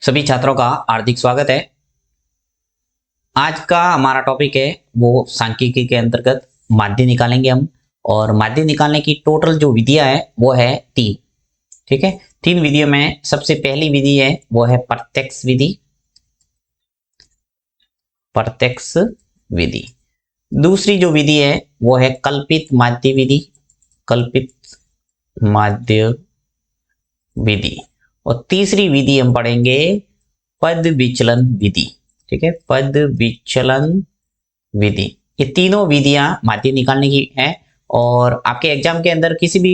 सभी छात्रों का हार्दिक स्वागत है। आज का हमारा टॉपिक है वो सांख्यिकी के अंतर्गत माध्य निकालेंगे हम। और माध्य निकालने की टोटल जो विधियां है वो है तीन। ठीक है, तीन विधियों में सबसे पहली विधि है वो है प्रत्यक्ष विधि। प्रत्यक्ष विधि। दूसरी जो विधि है वो है कल्पित माध्य विधि। कल्पित माध्य विधि। और तीसरी विधि हम पढ़ेंगे पद विचलन विधि। ठीक है, पद विचलन विधि। ये तीनों विधियां माध्य निकालने की है। और आपके एग्जाम के अंदर किसी भी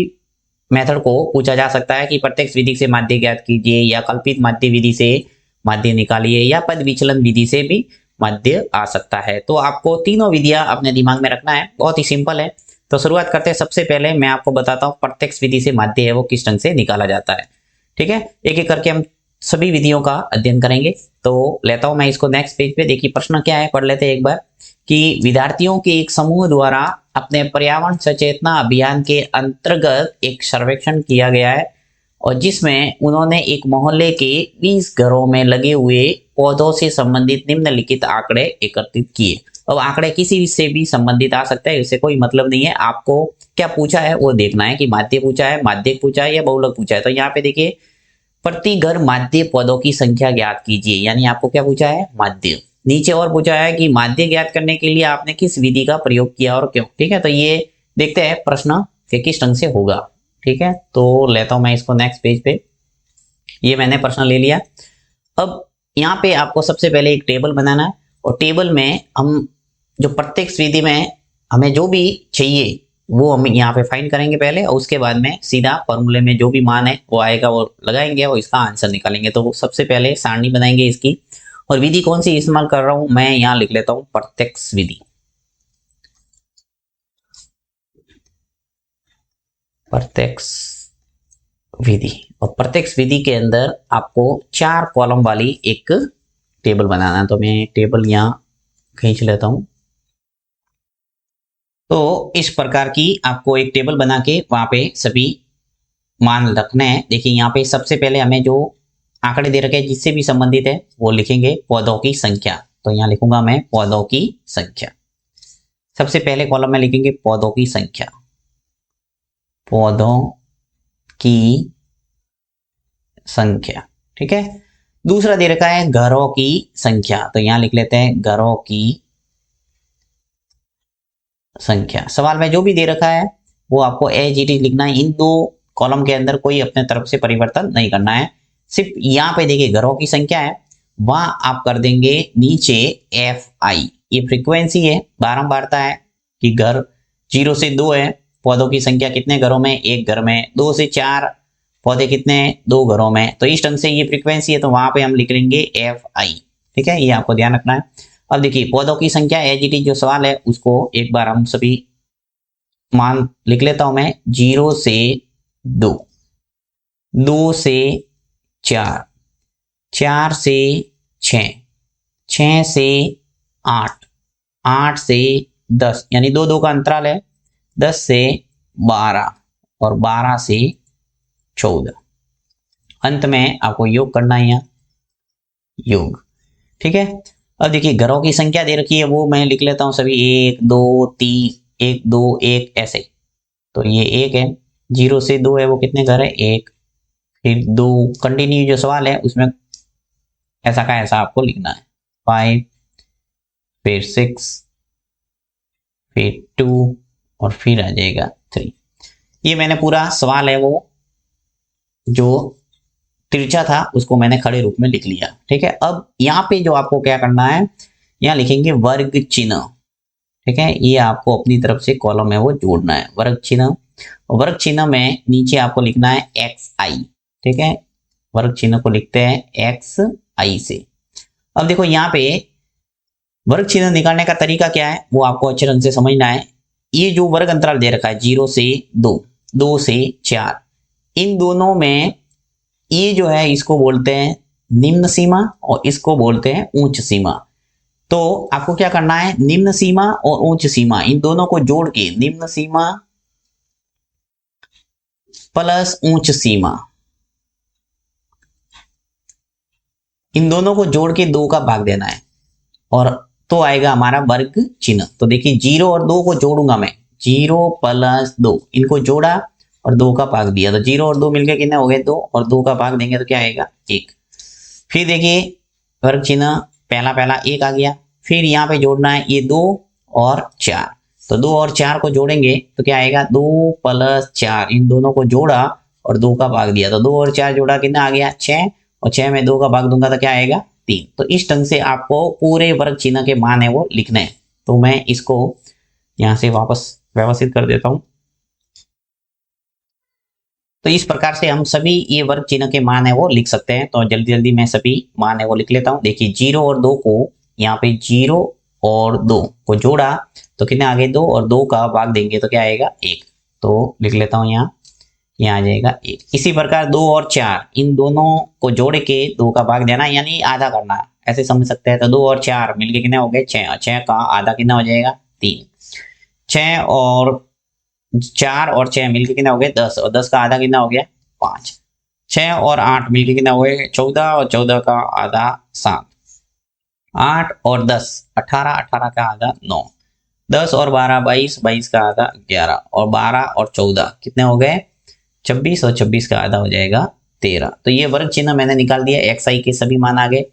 मेथड को पूछा जा सकता है कि प्रत्यक्ष विधि से माध्य ज्ञात कीजिए, या कल्पित माध्य विधि से माध्य निकालिए, या पद विचलन विधि से भी माध्य आ सकता है। तो आपको तीनों विधियां अपने दिमाग में रखना है, बहुत ही सिंपल है। तो शुरुआत करते हैं। सबसे पहले मैं आपको बताता हूँ प्रत्यक्ष विधि से माध्य है वो किस ढंग से निकाला जाता है। ठीक है, एक एक करके हम सभी विधियों का अध्ययन करेंगे। तो लेता हूं मैं इसको नेक्स्ट पेज पे। देखिए प्रश्न क्या है, पढ़ लेते हैं एक बार। कि विद्यार्थियों के एक समूह द्वारा अपने पर्यावरण सचेतना अभियान के अंतर्गत एक सर्वेक्षण किया गया है, और जिसमें उन्होंने एक मोहल्ले के 20 घरों में लगे हुए पौधों से संबंधित निम्नलिखित आंकड़े एकत्रित किए। अब आंकड़े किसी से भी संबंधित आ सकता है, इससे कोई मतलब नहीं है। आपको क्या पूछा है वो देखना है कि माध्य पूछा है, माध्यक पूछा है, या बहुलक पूछा है। तो यहाँ पे देखिए, प्रति घर माध्य पदों की संख्या ज्ञात कीजिए, यानी आपको क्या पूछा है, माध्य। नीचे और पूछा है कि माध्य ज्ञात करने के लिए आपने किस विधि का प्रयोग किया और क्यों। ठीक है, तो ये देखते हैं प्रश्न के किस ढंग से होगा। ठीक है, तो लेता हूं मैं इसको नेक्स्ट पेज पे। ये मैंने प्रश्न ले लिया। अब यहाँ पे आपको सबसे पहले एक टेबल बनाना है, और टेबल में हम जो प्रत्यक्ष विधि में हमें जो भी चाहिए वो हम यहाँ पे फाइंड करेंगे पहले, और उसके बाद में सीधा फॉर्मूले में जो भी मान है वो आएगा वो लगाएंगे और इसका आंसर निकालेंगे। तो सबसे पहले सारणी बनाएंगे इसकी। और विधि कौन सी इस्तेमाल कर रहा हूं मैं, यहाँ लिख लेता हूं प्रत्यक्ष विधि। प्रत्यक्ष विधि। और प्रत्यक्ष विधि के अंदर आपको 4 कॉलम वाली एक टेबल बनाना है। तो मैं टेबल यहाँ खींच लेता हूं। तो इस प्रकार की आपको एक टेबल बना के वहां पे सभी मान रखने हैं। देखिए यहाँ पे सबसे पहले हमें जो आंकड़े दे रखे हैं जिससे भी संबंधित है वो लिखेंगे पौधों की संख्या। तो यहाँ लिखूंगा मैं पौधों की संख्या। सबसे पहले कॉलम में लिखेंगे पौधों की संख्या। पौधों की संख्या। ठीक है, दूसरा दे रखा है घरों की संख्या। तो यहाँ लिख लेते हैं घरों की संख्या। सवाल में जो भी दे रखा है वो आपको एज इट इज लिखना है। इन दो कॉलम के अंदर कोई अपने तरफ से परिवर्तन नहीं करना है। सिर्फ यहाँ पे देखिए घरों की संख्या है, वहां आप कर देंगे नीचे एफ आई। ये फ्रीक्वेंसी है, बारंबारता है कि घर 0 से 2 है। पौधों की संख्या कितने घरों में, एक घर में। 2 से 4 पौधे कितने, 2 घरों में। तो इस ढंग से ये फ्रीक्वेंसी है, तो वहां पे हम लिख लेंगे एफ आई। ठीक है, ये आपको ध्यान रखना है। अब देखिए पौधों की संख्या एज इट इज जो सवाल है उसको एक बार हम सभी मान लिख लेता हूं मैं। 0 से 2, 2 से 4, 4 से 6, 6 से 8, 8 से 10, यानी 2 2 का अंतराल है। 10 से 12 और 12 से 14। अंत में आपको योग करना है यहाँ, योग। ठीक है, अब देखिए घरों की संख्या दे रखी है वो मैं लिख लेता हूं सभी 1 2 3, 1 2 1 ऐसे। तो ये 1 है। 0 से 2 है वो कितने घर है, 1। फिर 2 कंटिन्यू जो सवाल है उसमें ऐसा का ऐसा आपको लिखना है। 5, फिर 6, फिर 2, और फिर आ जाएगा 3। ये मैंने पूरा सवाल है वो जो तिरछा था उसको मैंने खड़े रूप में लिख लिया। ठीक है, अब यहाँ पे जो आपको क्या करना है, यहाँ लिखेंगे वर्ग चिन्ह। ठीक है, ये आपको अपनी तरफ से कॉलम में वो जोड़ना है, वर्ग चिन्ह। वर्ग चिन्ह में नीचे आपको लिखना है एक्स आई। ठीक है, वर्ग चिन्ह को लिखते हैं एक्स आई से। अब देखो यहाँ पे वर्ग चिन्ह निकालने का तरीका क्या है वो आपको अच्छे ढंग से समझना है। ये जो वर्ग अंतराल दे रखा है 0 से 2, 2 से 4, इन दोनों में ये जो है इसको बोलते हैं निम्न सीमा और इसको बोलते हैं उच्च सीमा। तो आपको क्या करना है, निम्न सीमा और उच्च सीमा इन दोनों को जोड़ के निम्न सीमा प्लस उच्च सीमा, इन दोनों को जोड़ के 2 का भाग देना है और तो आएगा हमारा वर्ग चिन्ह। तो देखिए 0 और 2 को जोड़ूंगा मैं, 0 प्लस 2, इनको जोड़ा और 2 का भाग दिया तो 0 और 2 मिलके कितने हो गए 2, और 2 का भाग देंगे तो क्या आएगा 1। फिर देखिए वर्ग चिन्ह पहला पहला 1 आ गया, फिर यहाँ पे जोड़ना है ये 2 और 4, तो 2 और 4 को जोड़ेंगे तो क्या आएगा 2 प्लस 4, इन दोनों को जोड़ा और 2 का भाग दिया तो 2 और 4 जोड़ा कितना आ गया 6, और 6 में 2 का भाग दूंगा तो क्या आएगा 3। तो इस ढंग से आपको पूरे वर्ग चिन्ह के मान है वो लिखने हैं। तो मैं इसको यहां से वापस व्यवस्थित कर देता हूं। तो इस प्रकार से हम सभी ये वर्ग चिन्ह के मान है वो लिख सकते हैं। तो जल्दी जल्दी मैं सभी मान है वो लिख लेता हूं। देखिए 0 और 2 को यहाँ पे 0 और 2 को जोड़ा तो कितने आगे 2, और 2 का भाग देंगे तो क्या आएगा 1। तो लिख लेता हूं यहाँ आ जाएगा 1। इसी प्रकार 2 और 4, इन दोनों को जोड़ के 2 का भाग देना यानी आधा करना, ऐसे समझ सकते हैं। तो 2 और 4 मिलके कितने हो गए 6, और 6 का आधा कितना हो जाएगा 3। 6 और 4 और 6 मिलके कितना हो गया 10, और 10 का आधा कितना हो गया 5। 6 और 8 मिलके कितना हो गया 14, और 14 का आधा 7। 8 और 10 18, 18 का आधा 9। 10 और 12 22, 22 का आधा 11, और 12 और 14 कितने हो गए 26, और 26 का आधा हो जाएगा 13। तो ये वर्ग चिन्ह मैंने निकाल दिया, एक्स आई के सभी मान आ गए।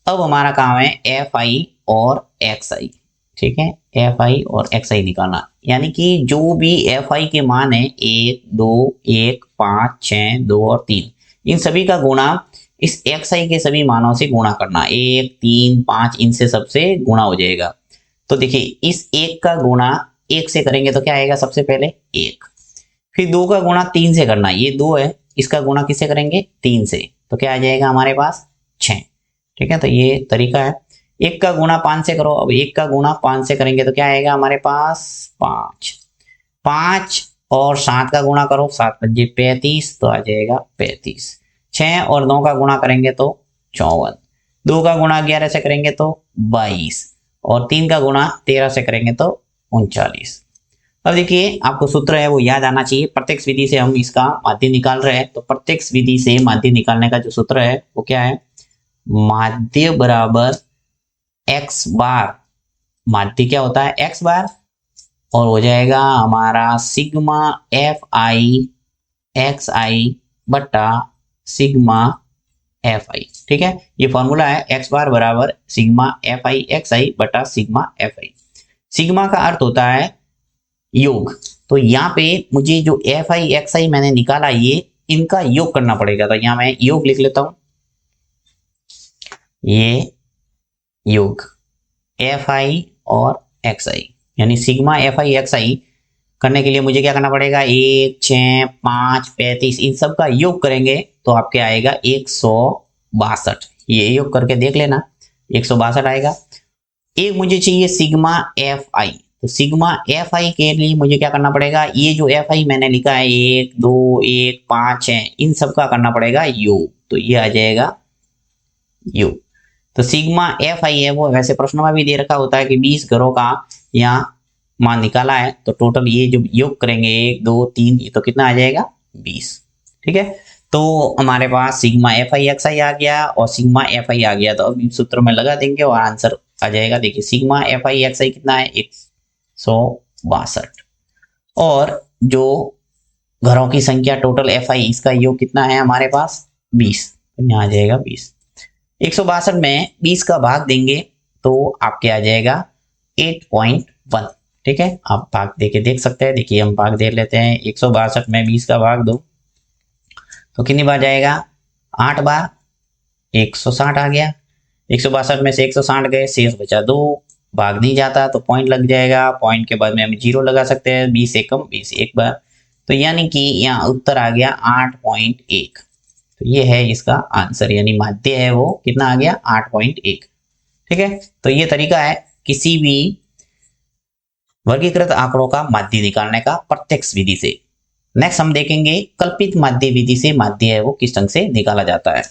अब हमारा काम है एफ आई और एक्स आई। ठीक है, एफ आई और एक्स आई निकालना, यानी कि जो भी एफ आई के मान है 1 2 1 5 6 2 और 3, इन सभी का गुणा इस एक्स आई के सभी मानों से गुणा करना, 1 3 5 इनसे सबसे गुणा हो जाएगा। तो देखिए इस 1 का गुणा 1 से करेंगे तो क्या आएगा सबसे पहले 1, फिर 2 का गुणा 3 से करना, ये 2 है, इसका गुणा किससे करेंगे 3 से, तो क्या आ जाएगा हमारे पास 6। ठीक है, तो ये तरीका है। 1 का गुणा 5 से करो, अब 1 का गुणा 5 से करेंगे तो क्या आएगा हमारे पास 5। 5 और 7 का गुणा करो, 7 पंजे 35, तो आ जाएगा 35। 6 और 9 का गुणा करेंगे तो 54। 2 का गुणा 11 से करेंगे तो 22, और 3 का गुणा 13 से करेंगे तो 39। अब देखिए आपको सूत्र है वो याद आना चाहिए। प्रत्यक्ष विधि से हम इसका माध्य निकाल रहे हैं, तो प्रत्यक्ष विधि से माध्य निकालने का जो सूत्र है वो क्या है, माध्य बराबर x बार, माध्य क्या होता है x बार, और हो जाएगा हमारा सिग्मा एफ आई एक्स आई बटा सिग्मा एफ आई। ठीक है, ये फॉर्मूला है, x बार बराबर सिग्मा एफ आई एक्स आई बटा सिग्मा एफ आई। सिग्मा का अर्थ होता है योग, तो यहाँ पे मुझे जो एफ आई एक्स आई मैंने निकाला ये इनका योग करना पड़ेगा, तो यहाँ मैं योग लिख लेता हूं, ये योग एफ आई और एक्स आई, यानी सिग्मा एफ आई एक्स आई करने के लिए मुझे क्या करना पड़ेगा 1 6 5 35, इन सब का योग करेंगे तो आपके आएगा 162। ये योग करके देख लेना 162 आएगा। एक मुझे चाहिए सिग्मा एफ आई, तो सिग्मा एफ आई के लिए मुझे क्या करना पड़ेगा, ये जो एफ आई मैंने लिखा है 1 2 1 5 6, इन सब का करना पड़ेगा योग, तो ये आ जाएगा योग। तो सिग्मा एफ आई है वो वैसे प्रश्नों में भी दे रखा होता है कि 20 घरों का यहाँ मान निकाला है, तो टोटल ये जो योग करेंगे 1 2 3, ये तो कितना आ जाएगा 20। ठीक है, तो हमारे पास सिग्मा एफ आई एक्स आई आ गया और सिग्मा एफ आई आ गया, तो अब सूत्र में लगा देंगे और आंसर आ जाएगा। देखिए सिग्मा एफ आई एक्स आई कितना है 162, और जो घरों की संख्या टोटल एफ आई इसका योग कितना है हमारे पास 20, तो यहाँ आ जाएगा 20। 162 में 20 का भाग देंगे तो आपके आ जाएगा 8.1। ठीक है, आप भाग देके देख सकते हैं। देखिए हम भाग दे लेते हैं, 162 में 20 का भाग दो तो कितनी बार जाएगा 8 बार, 160 आ गया। 162 में से 160 गए, शेष बचा 2, भाग नहीं जाता तो पॉइंट लग जाएगा, पॉइंट के बाद में हम 0 लगा सकते हैं, 20 एकम 20 एक बार, तो यानी कि यहाँ उत्तर आ गया 8.1। तो ये है इसका आंसर, यानी माध्य है वो कितना आ गया 8.1। ठीक है, तो ये तरीका है किसी भी वर्गीकृत आंकड़ों का माध्य निकालने का प्रत्यक्ष विधि से। नेक्स्ट हम देखेंगे कल्पित माध्य विधि से माध्य है वो किस ढंग से निकाला जाता है।